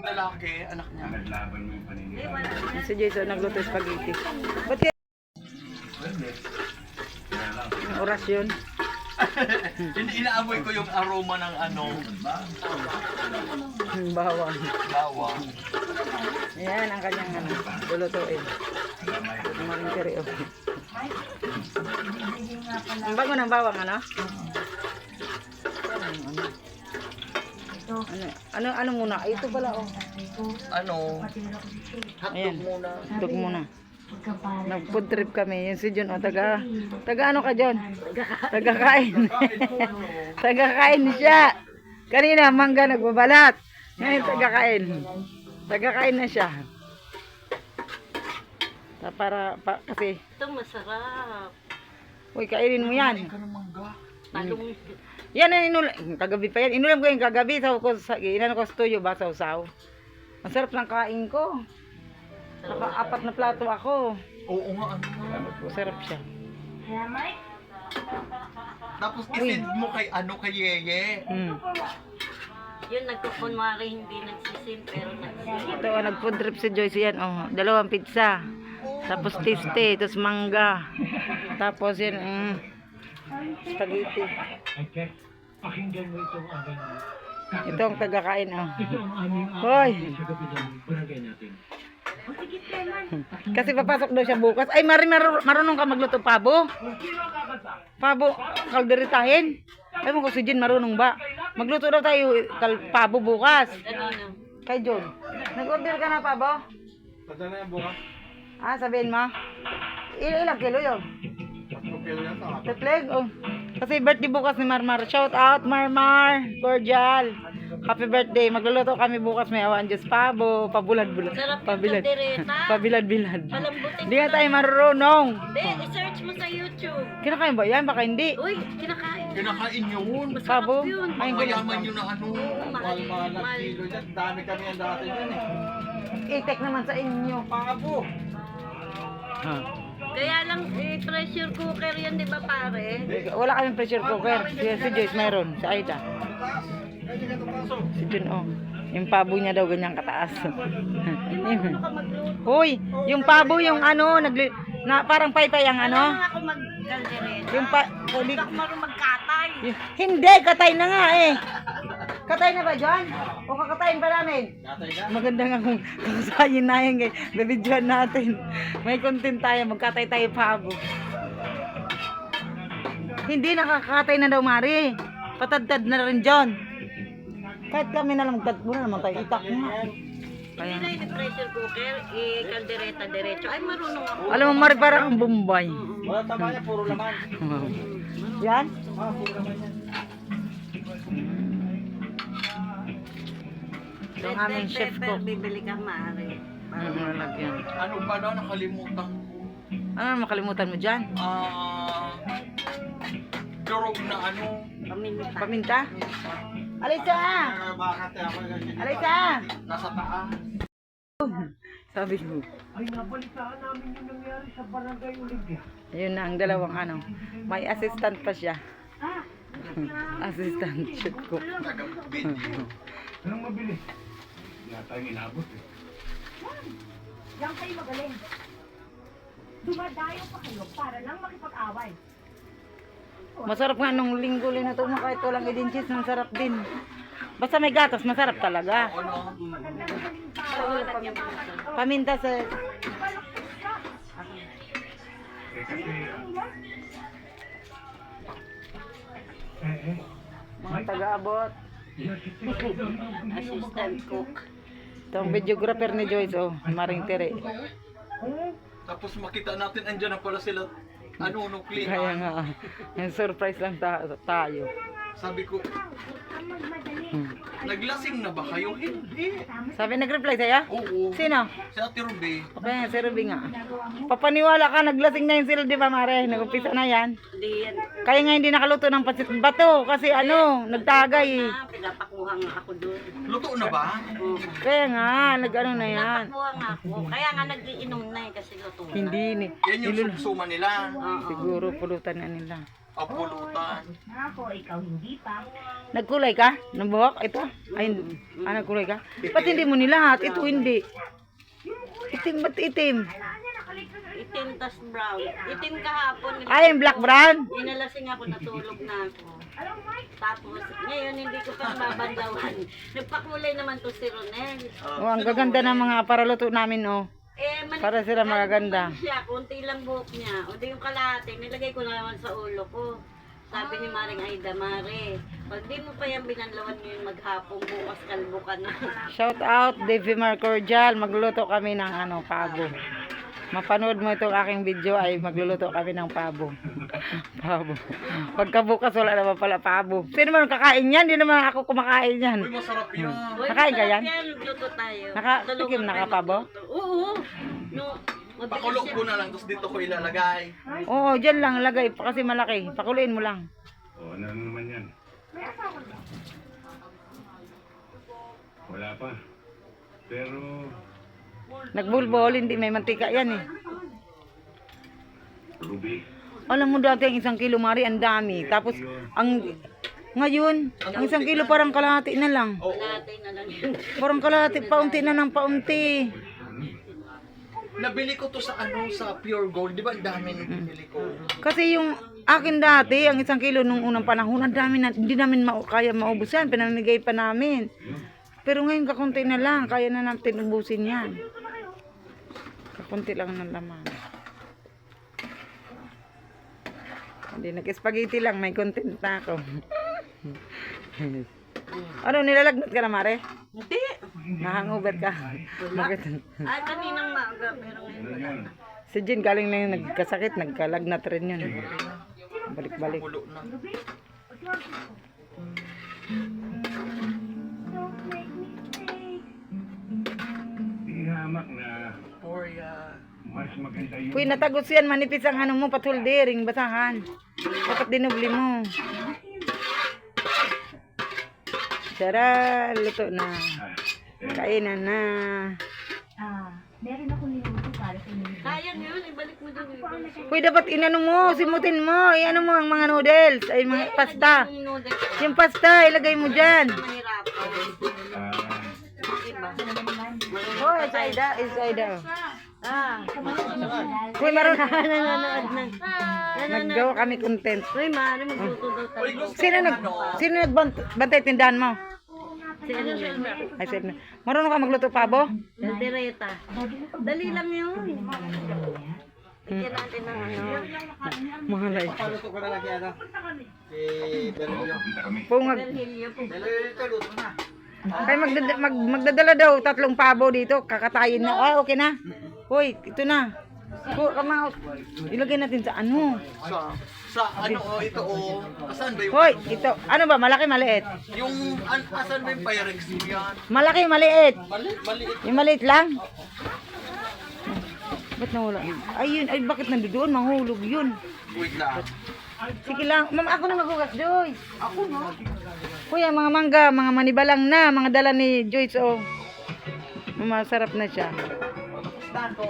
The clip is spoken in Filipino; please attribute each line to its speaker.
Speaker 1: lalaki, anak niya.
Speaker 2: Naglaban mo yung paniniwala.
Speaker 3: Si Jason nagluto spaghetti. Ba't kaya? Yung oras yun.
Speaker 1: Hindi inaamoy ko yung aroma ng ano,
Speaker 3: Yung bawang.
Speaker 1: bawang.
Speaker 3: Ayan ang kanyang ano, lulutuin. Marintiri o. Ang bago ng bawang ano? Ano muna? Ay, ito pala oh.
Speaker 1: Ano?
Speaker 3: Ayan.
Speaker 1: Hotdog muna.
Speaker 3: Hotdog muna. Nag-food trip kami. Yung si John, taga ano ka John? Taga-kain. Taga-kain siya. Kanina, mangga nagbabalat. Ngayon, taga-kain. Taga-kain na siya. Kasi,
Speaker 4: Ito masarap.
Speaker 3: uy, kainin mo yan.
Speaker 1: Ka ng mangga.
Speaker 4: Talong.
Speaker 3: Yan ang kagabi pa yan. Inulam ko yung kagabi. Inano ko sa tuyo ba, sausaw. Ang sarap ng kain ko. Naka-4 na plato ako.
Speaker 1: Oo nga, ano nga.
Speaker 3: Masarap siya.
Speaker 1: Tapos isid mo kay ano, kay Yeye.
Speaker 4: Yun, nagkukunwari hindi nagsisim, pero nagsisim.
Speaker 3: Ito, nag-food trip si Joyce yan. Oh, 2 pizza. Tapos tiste, tapos mangga. Tapos yan, spaghetti.
Speaker 2: Okay, pakinggan mo itong aming...
Speaker 3: Ito ang tagakain, oh.
Speaker 2: Ito ang aming
Speaker 3: Hoy!
Speaker 2: sa gabi ng barangay natin.
Speaker 3: Kasi papasok daw siya bukas. Ay, marunong ka magluto pabo? Pabo, kalderitahin. Ay mo ko si Jen marunong ba? Magluto daw tayo pabo bukas.
Speaker 4: Kanino?
Speaker 3: Kay John. Nag-order ka na pabo?
Speaker 1: Padala yan bukas.
Speaker 3: Ah, sabihin mo. Ilang kilo yun?
Speaker 1: 4 kilo yan to.
Speaker 3: Tetleg, oh. Kasi birthday bukas ni Marmar. Shout out, Marmar. Cordial. Happy birthday. Magluluto kami bukas. May awan Diyos pabo. Pabulad-bulad.
Speaker 4: Sarap yung
Speaker 3: Pabilad.
Speaker 4: kaldereta.
Speaker 3: Pabilad-bilad.
Speaker 4: Malambutin
Speaker 3: Hindi nga tayo marunong.
Speaker 4: Hindi, i-search mo sa YouTube.
Speaker 3: Kinakain ba yan? Baka hindi.
Speaker 4: Uy, kinakain.
Speaker 1: Kinakain yun.
Speaker 3: Pabo.
Speaker 4: yun.
Speaker 3: Ay,
Speaker 1: Mayaman yun na ano.
Speaker 4: Mahal.
Speaker 1: Mahal kilo dyan. Dami kami ang dati dyan eh.
Speaker 3: itek naman sa inyo.
Speaker 1: Pabo.
Speaker 4: Kaya lang, pressure cooker yan, di ba pare?
Speaker 3: Wala kaming pressure cooker. Si Joyce mayroon. Si Aida. Si Jun, oh. Yung pabo niya daw ganyang kataas. Hoy, yung pabo yung ano, na parang paypay ang ano.
Speaker 4: Ano ako mag-kaldereta?
Speaker 3: Yung
Speaker 4: Hindi ako marunong magkatay.
Speaker 3: Hindi, katay na nga eh. Katay na ba, John? O kakatayin pa namin? Maganda nga kung kasayin na yun, eh. Bibidyohan natin. May content tayo, magkatay tayo pabo. Hindi, nakakatay na daw, Mari. Patadtad na rin, John. Kahit kami na lang magtad muna naman tayo. Itak nga.
Speaker 4: Hindi na yung pressure cooker, kaldereta diretso. Ay, marunong ako.
Speaker 3: Alam mo, Mari, parang ang Bombay.
Speaker 1: Wala tama niya, puro laman.
Speaker 3: Yan?
Speaker 1: Puro laman yan.
Speaker 3: Ito ang aming chef ko.
Speaker 4: Bibili ka, Mari.
Speaker 3: Lalagyan.
Speaker 1: Ano ba daw, nakalimutan ko.
Speaker 3: Ano makalimutan mo dyan?
Speaker 1: Durog na ano.
Speaker 4: Paminta.
Speaker 3: Paminta? Alisa!
Speaker 1: Bakit ako ganyan?
Speaker 3: Alisa!
Speaker 1: Nasa taas.
Speaker 3: Sabi ko.
Speaker 2: Ay, nabalitaan namin yung nangyari sa barangay Olimpia.
Speaker 3: Ayun na ang dalawang ano. May assistant pa siya. Assistant chef ko.
Speaker 1: Nag-video.
Speaker 2: Anong mabili? Wala tayong inabot eh.
Speaker 5: Yan kayo magaling. Dumadayo pa kayo para lang makipag-away.
Speaker 3: Masarap nga nung linggo na ito. Kahit walang edin cheese, masarap din. Basta may gatas, masarap talaga.
Speaker 1: Ano?
Speaker 3: Paminta sa...
Speaker 2: Eh kasi,
Speaker 3: mga taga-abot.
Speaker 4: Assistant cook.
Speaker 3: Ito ang videographer ni Joyce, oh. Maring Tere.
Speaker 1: Tapos makita natin, andyan na pala sila. Ano,
Speaker 3: Kaya
Speaker 1: nuklian.
Speaker 3: nga, yung surprise lang tayo.
Speaker 1: Sabi ko, naglasing na ba kayo? Hindi.
Speaker 3: Sabi, nag-reply sa'yo?
Speaker 1: Oo.
Speaker 3: Sino?
Speaker 1: Si Ate Ruby.
Speaker 3: Okay nga, si Ruby nga. Papaniwala ka, naglasing na yun sila, di ba, Mare? Nag-umpisa na yan.
Speaker 4: Hindi yan.
Speaker 3: Kaya nga hindi nakaluto ng pasit bato kasi ano, nagtagay eh.
Speaker 4: Pinapakuha nga ako doon.
Speaker 1: Luto na ba?
Speaker 3: Kaya nga, nag-ano na yan.
Speaker 4: Pinapakuha nga ako. Kaya nga nag-iinom na eh kasi luto na.
Speaker 3: Hindi ni.
Speaker 1: Yan yung suksuma nila.
Speaker 4: Oo.
Speaker 3: Siguro pulutan na nila.
Speaker 1: Apulutan.
Speaker 5: Ako, ikaw hindi pa.
Speaker 3: Nagkulay ka? Ng buhok? Ito? Ay, nagkulay ka? Ba't hindi mo nilahat? Ito hindi. Itim, ba't itim?
Speaker 4: Itim tas brown. Itim kahapon.
Speaker 3: Ay, yung black brown?
Speaker 4: Inalasing ako, natulog na ako. Tapos, ngayon hindi ko pa mabandawan. Nagpakulay naman to si Ronel.
Speaker 3: Oh, ang gaganda ng mga paraluto namin, oh. Para sila magaganda.
Speaker 4: Siya, kunti lang buhok niya. O di yung kalahati, nilagay ko na naman sa ulo ko. Sabi ni Maring Aida, Mare, pag di mo pa yan binanlawan ngayon maghapong, bukas kalbo ka na.
Speaker 3: Shout out, Davey Mar Cordial. Magluluto kami ng pabo. Mapanood mo itong aking video ay magluluto kami ng pabo. Pabo. Pagkabukas wala naman pala pabo. Sino man kakain yan? Hindi naman ako kumakain yan.
Speaker 1: Uy, masarap yan.
Speaker 3: Nakain ka yan?
Speaker 4: Luto tayo.
Speaker 3: Nakatikim na ka pabo?
Speaker 4: Oo. No,
Speaker 1: Pakulog ko na lang, tapos dito ko ilalagay.
Speaker 3: Oo, dyan lang lagay pa kasi malaki. Pakuloyin mo lang.
Speaker 6: O, ano naman yan? Wala pa. Pero,
Speaker 3: Nagbulbol, hindi may mantika yan eh.
Speaker 6: Ruby,
Speaker 3: Alam mo dati ang 1 kilo mari, ang dami. Tapos, ngayon, ang 1 kilo parang kalahati na lang.
Speaker 4: Kalahati na lang yun.
Speaker 3: Parang kalahati, paunti na ng paunti.
Speaker 1: Nabili ko to sa sa Pure Gold. Di ba ang dami nung binili ko?
Speaker 3: Kasi yung akin dati, ang 1 kilo nung unang panahon, ang dami na, hindi namin kaya maubos yan. Pinamigay pa namin. Pero ngayon kakunti na lang, kaya na natin ubusin yan. Kakunti lang ng laman. Hindi, nag-spaghetti lang, may content na ako. Ano, nilalagnat ka na, Mare?
Speaker 4: Hindi.
Speaker 3: Nahangover ka. Bakit?
Speaker 4: Ay, kaninang maaga, pero ngayon.
Speaker 3: Si Jean galing na yung nagkasakit, nagkalagnat rin yun. Balik-balik.
Speaker 1: Pulo na.
Speaker 6: di hamak na
Speaker 1: Poria.
Speaker 6: mas maganda yung
Speaker 3: Uy, natagos yan, manipis ang ano mo, patuldiring, basahan. Dapat dinubli mo. Tara, luto na. Kainan na.
Speaker 5: Meron ako niluto para sa inyo.
Speaker 4: Sayang yun, ibalik mo dun yung
Speaker 3: Uy, dapat inano mo, simutin mo, iano mo ang mga noodles, ay mga pasta.
Speaker 4: yung noodles.
Speaker 3: Yung pasta, ilagay mo dyan.
Speaker 4: Mahirapan. Diba?
Speaker 3: Oh, it's Aida, it's Aida.
Speaker 4: Ah.
Speaker 3: Uy, maroon na.
Speaker 4: Nanonood na.
Speaker 3: Naggawa kami content.
Speaker 4: Uy, Mari, magluto daw tayo.
Speaker 3: Sino nagbantay tindahan mo?
Speaker 4: Si ano yun?
Speaker 3: Ay, sino? Marunong ka magluto pabo?
Speaker 4: Kaldereta. Dali lang yun. Bigyan natin ng ano.
Speaker 3: Mahalay.
Speaker 1: Paluto ko na lang yan. Eh, Berilio.
Speaker 3: Pungag.
Speaker 4: Berhilyo po.
Speaker 1: Berilio, luto na.
Speaker 3: Kaya magdadala daw 3 pabo dito. Kakatayin na. Ah, okay na. Hoy, ito na. Come out. Ilagay natin sa ano.
Speaker 1: Sa ano ito asan ba yung
Speaker 3: Hoy, ito. Ano ba? Malaki, maliit?
Speaker 1: yung asan ba yung Pyrex yan?
Speaker 3: Malaki, maliit.
Speaker 1: Maliit.
Speaker 3: Yung maliit lang? Ba't nawala? Ayun, ay bakit nandoon? Mahulog yun.
Speaker 1: Wait lang.
Speaker 3: Sige lang. Ma'am, ako na maghugas, Joyce. Ako na. Kuya, mga mangga, mga manibalang na, mga dala ni Joyce, oh. Masarap na siya.
Speaker 1: Tapos na ako.